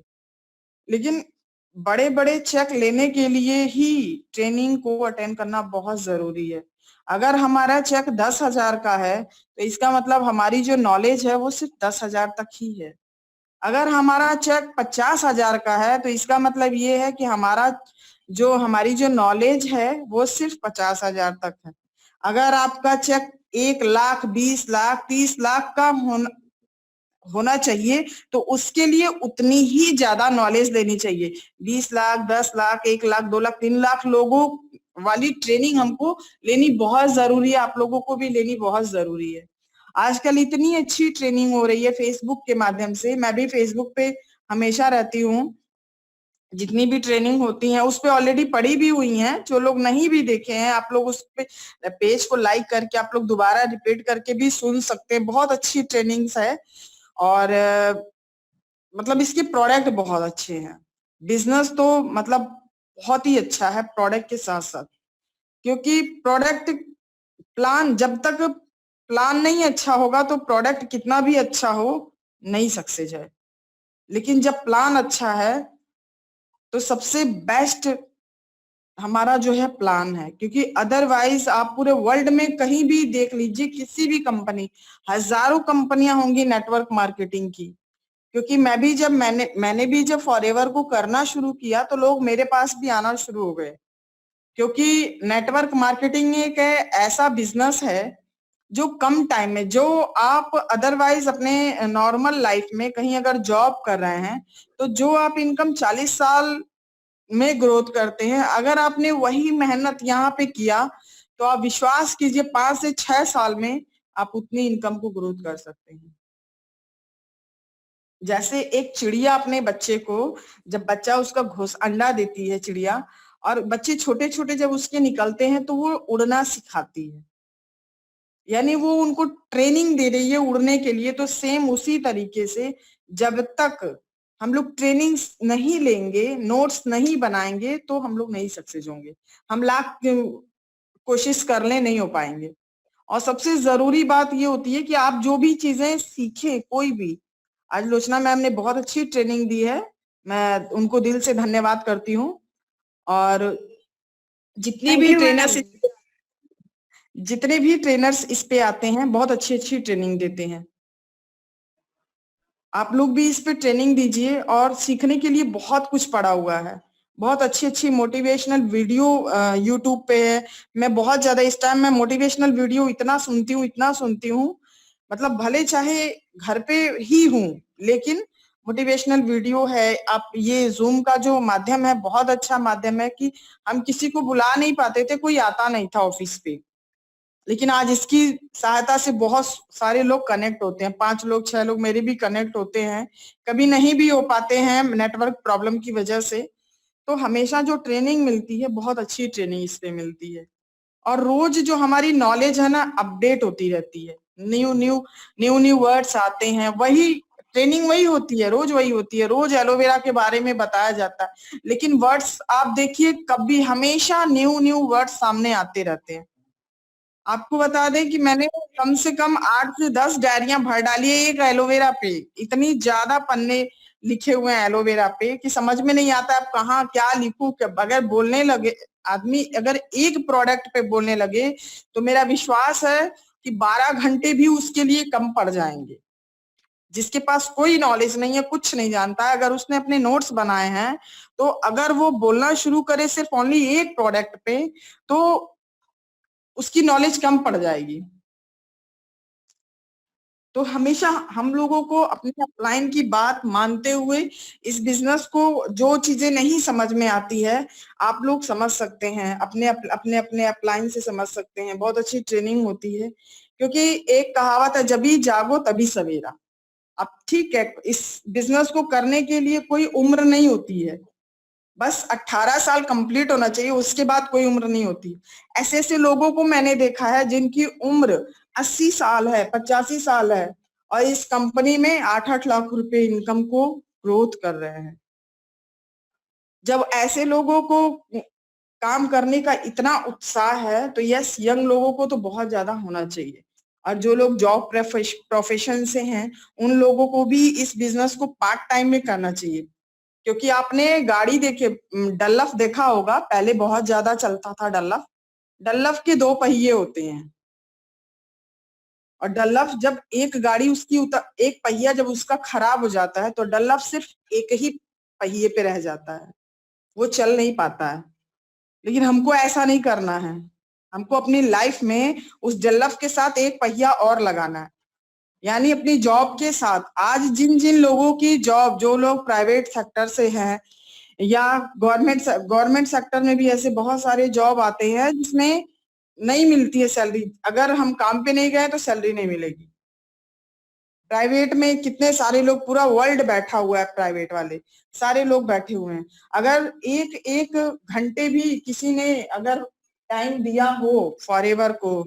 लेकिन बड़े-बड़े चेक लेने के लिए ही ट्रेनिंग को अटेंड करना बहुत जरूरी है। अगर हमारा चेक 10,000 का है तो इसका मतलब हमारी जो नॉलेज है वो सिर्फ 10,000 तक ही है। अगर हमारा चेक 50,000 का है तो इसका मतलब ये है कि हमारी जो नॉलेज है वो सिर्फ 50,000 तक है। अगर आपका चेक 1 लाख, 20 लाख, 30 लाख का होना चाहिए तो उसके लिए उतनी ही ज्यादा नॉलेज लेनी चाहिए। 20 लाख, 10 लाख, 1 लाख, 2 लाख, 3 लाख लोगों वाली ट्रेनिंग हमको लेनी बहुत जरूरी है। आप लोगों को भी लेनी बहुत जरूरी है। आजकल इतनी अच्छी ट्रेनिंग हो रही है फेसबुक के माध्यम से। मैं भी फेसबुक पे हमेशा रहती हूँ। जितनी भी ट्रेनिंग होती है उस पे ऑलरेडी पड़ी भी हुई हैं। जो लोग नहीं भी देखे हैं, आप लोग उस पे पेज को लाइक करके आप लोग दोबारा रिपीट करके भी सुन सकते हैं। बहुत अच्छी ट्रेनिंग्स है और मतलब इसके प्रोडक्ट बहुत अच्छे हैं। बिजनेस तो मतलब बहुत ही अच्छा है प्रोडक्ट के साथ साथ, क्योंकि प्रोडक्ट प्लान जब तक प्लान नहीं अच्छा होगा तो प्रोडक्ट कितना भी अच्छा हो नहीं सक्सेस है। लेकिन जब प्लान अच्छा है तो सबसे बेस्ट हमारा जो है प्लान है, क्योंकि अदरवाइज आप पूरे वर्ल्ड में कहीं भी देख लीजिए, किसी भी कंपनी, हजारों कंपनियां होंगी नेटवर्क मार्केटिंग की। क्योंकि मैंने भी जब फॉरएवर को करना शुरू किया तो लोग मेरे पास भी आना शुरू हो गए, क्योंकि नेटवर्क मार्केटिंग एक ऐसा बिजनेस है जो कम टाइम में, जो आप अदरवाइज अपने नॉर्मल लाइफ में कहीं अगर जॉब कर रहे हैं तो जो आप इनकम 40 साल में ग्रोथ करते हैं, अगर आपने वही मेहनत यहाँ पे किया तो आप विश्वास कीजिए 5 से 6 साल में आप उतनी इनकम को ग्रोथ कर सकते हैं। जैसे एक चिड़िया अपने बच्चे को, जब बच्चा उसका अंडा देती है चिड़िया, और बच्चे छोटे छोटे जब उसके निकलते हैं तो वो उड़ना सिखाती है, यानी वो उनको ट्रेनिंग दे रही है उड़ने के लिए। तो सेम उसी तरीके से जब तक हम लोग ट्रेनिंग नहीं लेंगे, नोट्स नहीं बनाएंगे तो हम लोग नहीं सक्सेस होंगे। हम लाख कोशिश कर ले नहीं हो पाएंगे। और सबसे जरूरी बात ये होती है कि आप जो भी चीजें सीखें, कोई भी, आज लोचना मैम ने बहुत अच्छी ट्रेनिंग दी है, मैं उनको दिल से धन्यवाद करती हूँ। और जितनी
थैंक
भी
यू
ट्रेनर्स
मैम।
जितने भी ट्रेनर्स इस पे आते हैं बहुत अच्छी अच्छी ट्रेनिंग देते हैं। आप लोग भी इस पे ट्रेनिंग दीजिए, और सीखने के लिए बहुत कुछ पड़ा हुआ है। बहुत अच्छी अच्छी मोटिवेशनल वीडियो यूट्यूब पे है। मैं बहुत ज्यादा इस टाइम में मोटिवेशनल वीडियो इतना सुनती हूँ, मतलब भले चाहे घर पे ही हूँ लेकिन मोटिवेशनल वीडियो है। आप ये जूम का जो माध्यम है बहुत अच्छा माध्यम है कि हम किसी को बुला नहीं पाते थे, कोई आता नहीं था ऑफिस पे, लेकिन आज इसकी सहायता से बहुत सारे लोग कनेक्ट होते हैं। 5 लोग 6 लोग मेरे भी कनेक्ट होते हैं। कभी नहीं भी हो पाते हैं नेटवर्क प्रॉब्लम की वजह से, तो हमेशा जो ट्रेनिंग मिलती है बहुत अच्छी ट्रेनिंग इस पे मिलती है। और रोज जो हमारी नॉलेज है ना अपडेट होती रहती है, न्यू वर्ड्स आते हैं, वही ट्रेनिंग वही होती है, रोज वही होती है। रोज एलोवेरा के बारे में बताया जाता है, लेकिन वर्ड्स आप देखिए कभी हमेशा न्यू वर्ड्स सामने आते रहते हैं। आपको बता दें कि मैंने कम से कम 8 से 10 डायरियां भर डाली है एक एलोवेरा पे। इतनी ज्यादा पन्ने लिखे हुए हैं एलोवेरा पे कि समझ में नहीं आता अब कहाँ क्या लिखूं। अगर बोलने लगे आदमी, अगर एक प्रोडक्ट पे बोलने लगे तो मेरा विश्वास है कि 12 घंटे भी उसके लिए कम पड़ जाएंगे। जिसके पास कोई नॉलेज नहीं है, कुछ नहीं जानता है, अगर उसने अपने नोट्स बनाए हैं तो अगर वो बोलना शुरू करे सिर्फ ओनली एक प्रोडक्ट पे तो उसकी नॉलेज कम पड़ जाएगी। तो हमेशा हम लोगों को अपने अपलाइन की बात मानते हुए इस बिजनेस को, जो चीजें नहीं समझ में आती है आप लोग समझ सकते हैं, अपने अपलाइन से समझ सकते हैं। बहुत अच्छी ट्रेनिंग होती है, क्योंकि एक कहावत है, जभी जागो तभी सवेरा। अब ठीक है, इस बिजनेस को करने के लिए कोई उम्र नहीं होती है, बस 18 साल कंप्लीट होना चाहिए, उसके बाद कोई उम्र नहीं होती। ऐसे ऐसे लोगों को मैंने देखा है जिनकी उम्र 80 साल है, 85 साल है, और इस कंपनी में 8-8 लाख रुपए इनकम को ग्रोथ कर रहे हैं। जब ऐसे लोगों को काम करने का इतना उत्साह है तो यस, यंग लोगों को तो बहुत ज्यादा होना चाहिए। और जो लोग जॉब प्रोफेशन से हैं उन लोगों को भी इस बिजनेस को पार्ट टाइम में करना चाहिए। क्योंकि आपने गाड़ी देखे, डल्लफ देखा होगा, पहले बहुत ज्यादा चलता था डल्लफ। डल्लफ के 2 पहिए होते हैं और डल्लफ जब एक गाड़ी उसकी एक पहिया जब उसका खराब हो जाता है तो डल्लफ सिर्फ एक ही पहिए पे रह जाता है, वो चल नहीं पाता है। लेकिन हमको ऐसा नहीं करना है, हमको अपनी लाइफ में उस डल्लफ के साथ एक पहिया और लगाना है, यानी अपनी जॉब के साथ। आज जिन जिन लोगों की जॉब, जो लोग प्राइवेट सेक्टर से हैं या गवर्नमेंट सेक्टर में भी ऐसे बहुत सारे जॉब आते हैं जिसमें नहीं मिलती है सैलरी। अगर हम काम पे नहीं गए तो सैलरी नहीं मिलेगी। प्राइवेट में कितने सारे लोग, पूरा वर्ल्ड बैठा हुआ है, प्राइवेट वाले सारे लोग बैठे हुए हैं। अगर एक एक घंटे भी किसी ने अगर टाइम दिया हो फॉरएवर को,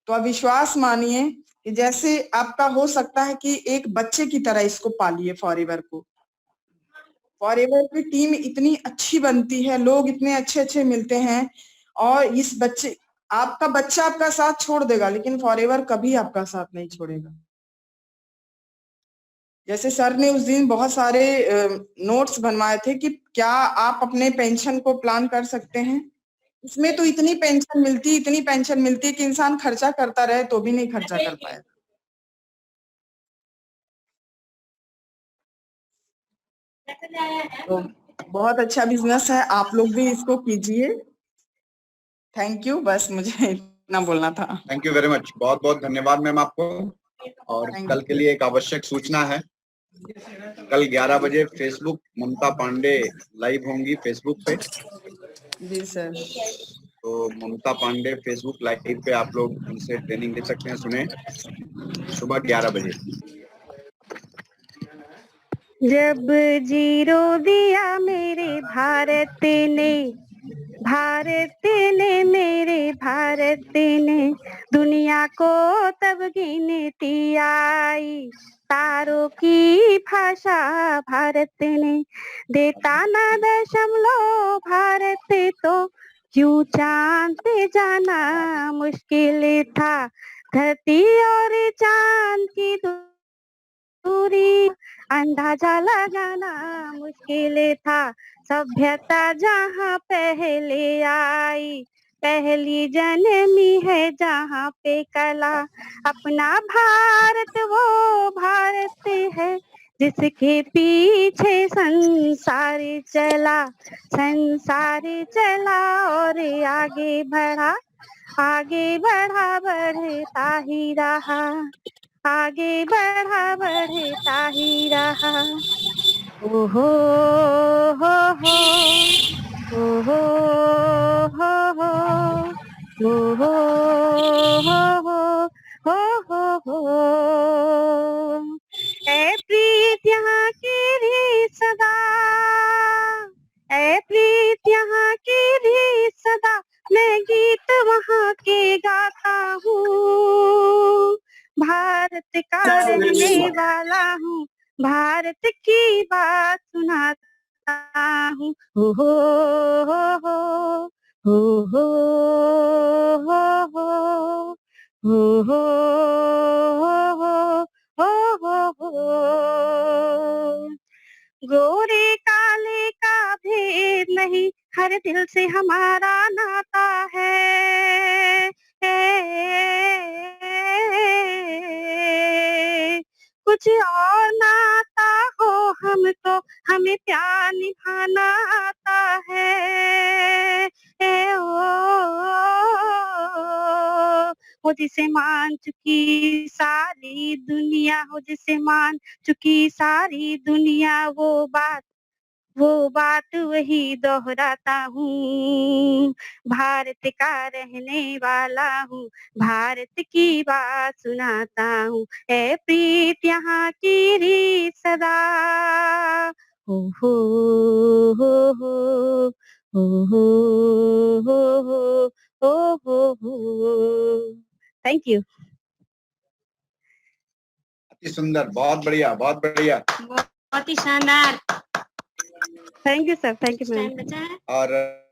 तो आप विश्वास मानिए कि जैसे आपका हो सकता है कि एक बच्चे की तरह इसको पालिए फॉरएवर को। फॉरएवर की टीम इतनी अच्छी बनती है, लोग इतने अच्छे अच्छे मिलते हैं, और इस बच्चे, आपका बच्चा आपका साथ छोड़ देगा लेकिन फॉरएवर कभी आपका साथ नहीं छोड़ेगा। जैसे सर ने उस दिन बहुत सारे नोट्स बनवाए थे कि क्या आप अपने पेंशन को प्लान कर सकते हैं। इसमें तो इतनी पेंशन मिलती कि इंसान खर्चा करता रहे तो भी नहीं खर्चा कर पाए। तो बहुत अच्छा बिजनेस है, आप लोग भी इसको कीजिए। थैंक यू, बस मुझे इतना बोलना था।
थैंक यू वेरी मच, बहुत बहुत धन्यवाद मैम आपको। और कल के लिए एक आवश्यक सूचना है, कल 11 बजे फेसबुक ममता पांडे लाइव होंगी फेसबुक पे।
जी सर।
तो ममता पांडे फेसबुक लाइव पे आप लोग उनसे ट्रेनिंग ले सकते हैं, सुने, सुबह 11 बजे।
जब जीरो दिया मेरे भारत ने, भारत ने, मेरे भारत ने, दुनिया को तब गिनती आई, तारों की भाषा भारत ने, देता ना दशमलव भारत तो क्यों चांद पे जाना मुश्किल था, धरती और चांद की दूरी अंदाजा लगाना मुश्किल था, सभ्यता जहाँ पहले आई, पहली जन्मी है जहाँ पे कला, अपना भारत वो भारत है जिसके पीछे संसार चला, संसार चला और आगे बढ़ा, आगे बढ़ा, बढ़ता ही रहा, आगे बढ़ा, बढ़ता ही रहा। ओ हो हो हो ओ हो हो हो ओ हो हो हो ऐ प्रीत यहाँ की भी सदा, ऐ प्रीत यहाँ की भी सदा, मैं गीत वहाँ के गाता हूँ, भारत का रहने वाला हूँ, भारत की बात सुनाता हूँ। हो हो हो हो हो हो हो हो हो हो। गोरे काले का भेद नहीं, हर दिल से हमारा नाता है, कुछ और नाता हो हमको, हमें प्यार निभाना आता है, हो जिसे मान चुकी सारी दुनिया, हो जिसे मान चुकी सारी दुनिया, वो बात वही दोहराता हूँ, भारत का रहने वाला हूँ, भारत की बात सुनाता हूँ, ऐ प्रीत यहाँ की रीत सदा। हो हो हो हो हो हो हो हो हो। Thank you.
अति सुंदर, बहुत बढ़िया, बहुत बढ़िया।
बहुत ही शानदार। Thank you sir, thank you ma'am.
Time बचा है।
और